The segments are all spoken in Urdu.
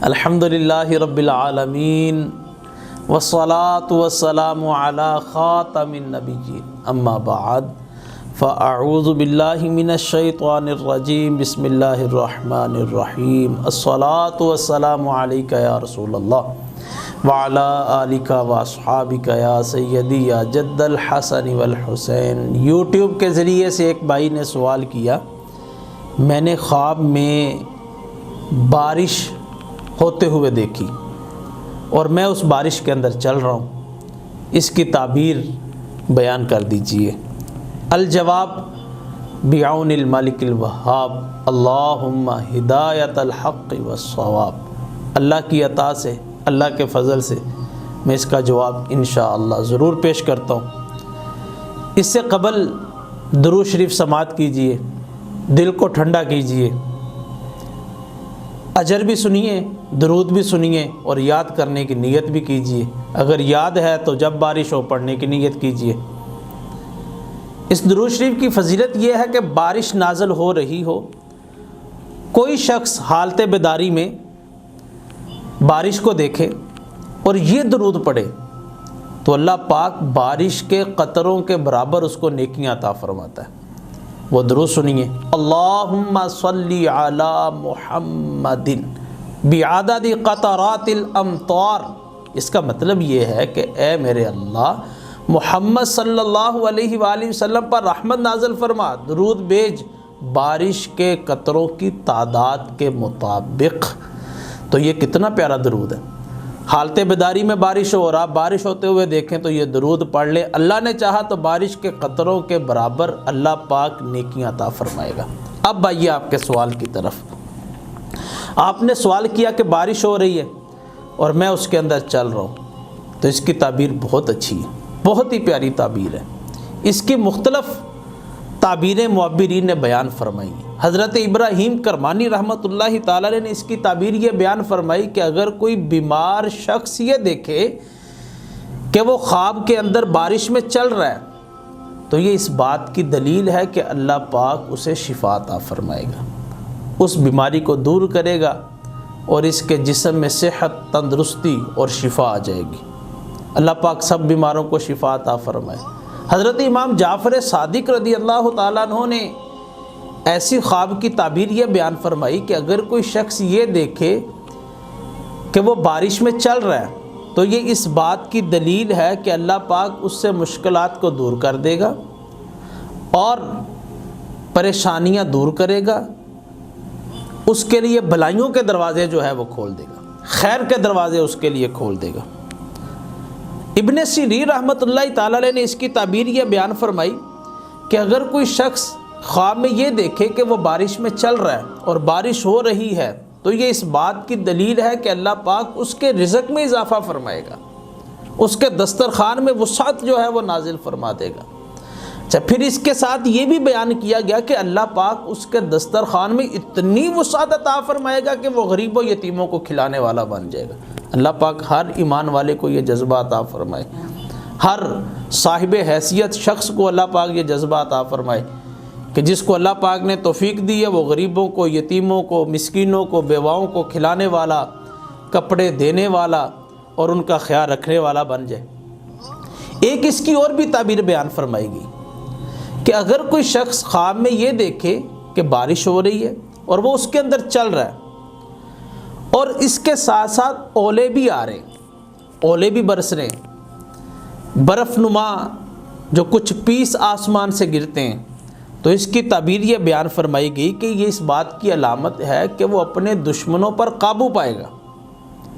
الحمدللہ رب العالمین والصلاة والسلام علی خاتم النبیین اما بعد فاعوذ باللہ من الشیطان الرجیم بسم اللہ الرحمن الرحیم الصلاة والسلام علیک یا رسول اللہ وعلی آلک واصحابک یا سیدی یا جد الحسن والحسین۔ یوٹیوب کے ذریعے سے ایک بھائی نے سوال کیا، میں نے خواب میں بارش ہوتے ہوئے دیکھی اور میں اس بارش کے اندر چل رہا ہوں، اس کی تعبیر بیان کر دیجئے۔ الجواب بعون الملک الوہاب اللہم ہدایت الحق والصواب۔ اللہ کی عطا سے، اللہ کے فضل سے میں اس کا جواب انشاءاللہ ضرور پیش کرتا ہوں۔ اس سے قبل درود شریف سماعت کیجئے، دل کو ٹھنڈا کیجئے، اجر بھی سنیے، درود بھی سنیے اور یاد کرنے کی نیت بھی کیجئے۔ اگر یاد ہے تو جب بارش ہو پڑھنے کی نیت کیجئے۔ اس درود شریف کی فضیلت یہ ہے کہ بارش نازل ہو رہی ہو، کوئی شخص حالت بیداری میں بارش کو دیکھے اور یہ درود پڑھے تو اللہ پاک بارش کے قطروں کے برابر اس کو نیکیاں عطا فرماتا ہے۔ وہ درود سنیے، اللہم صلی علی محمد بعدد قطرات الامطار۔ اس کا مطلب یہ ہے کہ اے میرے اللہ، محمد صلی اللہ علیہ وآلہ وسلم پر رحمت نازل فرما، درود بھیج بارش کے قطروں کی تعداد کے مطابق۔ تو یہ کتنا پیارا درود ہے۔ حالت بیداری میں بارش ہو اور آپ بارش ہوتے ہوئے دیکھیں تو یہ درود پڑھ لیں، اللہ نے چاہا تو بارش کے قطروں کے برابر اللہ پاک نیکیاں عطا فرمائے گا۔ اب آئیے آپ کے سوال کی طرف۔ آپ نے سوال کیا کہ بارش ہو رہی ہے اور میں اس کے اندر چل رہا ہوں، تو اس کی تعبیر بہت اچھی ہے، بہت ہی پیاری تعبیر ہے۔ اس کی مختلف تعبیریں معبرین نے بیان فرمائی ہیں۔ حضرت ابراہیم کرمانی رحمۃ اللہ تعالی علیہ نے اس کی تعبیر یہ بیان فرمائی کہ اگر کوئی بیمار شخص یہ دیکھے کہ وہ خواب کے اندر بارش میں چل رہا ہے تو یہ اس بات کی دلیل ہے کہ اللہ پاک اسے شفا عطا فرمائے گا، اس بیماری کو دور کرے گا اور اس کے جسم میں صحت، تندرستی اور شفا آ جائے گی۔ اللہ پاک سب بیماروں کو شفا عطا فرمائے۔ حضرت امام جعفر صادق رضی اللہ تعالیٰ عنہ نے ایسی خواب کی تعبیر یہ بیان فرمائی کہ اگر کوئی شخص یہ دیکھے کہ وہ بارش میں چل رہا ہے تو یہ اس بات کی دلیل ہے کہ اللہ پاک اس سے مشکلات کو دور کر دے گا اور پریشانیاں دور کرے گا، اس کے لیے بھلائیوں کے دروازے جو ہے وہ کھول دے گا، خیر کے دروازے اس کے لیے کھول دے گا۔ ابن سیرین رحمۃ اللہ تعالی علیہ نے اس کی تعبیر یہ بیان فرمائی کہ اگر کوئی شخص خواب میں یہ دیکھے کہ وہ بارش میں چل رہا ہے اور بارش ہو رہی ہے تو یہ اس بات کی دلیل ہے کہ اللہ پاک اس کے رزق میں اضافہ فرمائے گا، اس کے دسترخوان میں وسعت جو ہے وہ نازل فرما دے گا۔ اچھا، پھر اس کے ساتھ یہ بھی بیان کیا گیا کہ اللہ پاک اس کے دسترخوان میں اتنی وسعت عطا فرمائے گا کہ وہ غریب و یتیموں کو کھلانے والا بن جائے گا۔ اللہ پاک ہر ایمان والے کو یہ جذبہ عطا فرمائے، ہر صاحب حیثیت شخص کو اللہ پاک یہ جذبہ عطا فرمائے کہ جس کو اللہ پاک نے توفیق دی ہے وہ غریبوں کو، یتیموں کو، مسکینوں کو، بیواؤں کو کھلانے والا، کپڑے دینے والا اور ان کا خیال رکھنے والا بن جائے۔ ایک اس کی اور بھی تعبیر بیان فرمائی گئی کہ اگر کوئی شخص خواب میں یہ دیکھے کہ بارش ہو رہی ہے اور وہ اس کے اندر چل رہا ہے اور اس کے ساتھ ساتھ اولے بھی آ رہے ہیں، اولے بھی برس رہے ہیں، برف نما جو کچھ پیس آسمان سے گرتے ہیں، تو اس کی تعبیر یہ بیان فرمائی گئی کہ یہ اس بات کی علامت ہے کہ وہ اپنے دشمنوں پر قابو پائے گا۔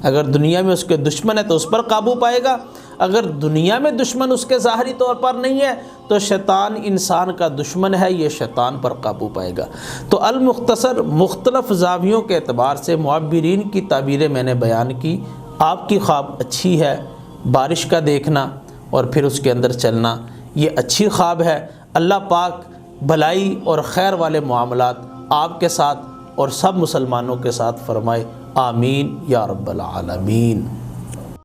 اگر دنیا میں اس کے دشمن ہے تو اس پر قابو پائے گا، اگر دنیا میں دشمن اس کے ظاہری طور پر نہیں ہے تو شیطان انسان کا دشمن ہے، یہ شیطان پر قابو پائے گا۔ تو المختصر مختلف زاویوں کے اعتبار سے معبرین کی تعبیریں میں نے بیان کی۔ آپ کی خواب اچھی ہے، بارش کا دیکھنا اور پھر اس کے اندر چلنا، یہ اچھی خواب ہے۔ اللہ پاک بھلائی اور خیر والے معاملات آپ کے ساتھ اور سب مسلمانوں کے ساتھ فرمائے، آمین یا رب العالمین۔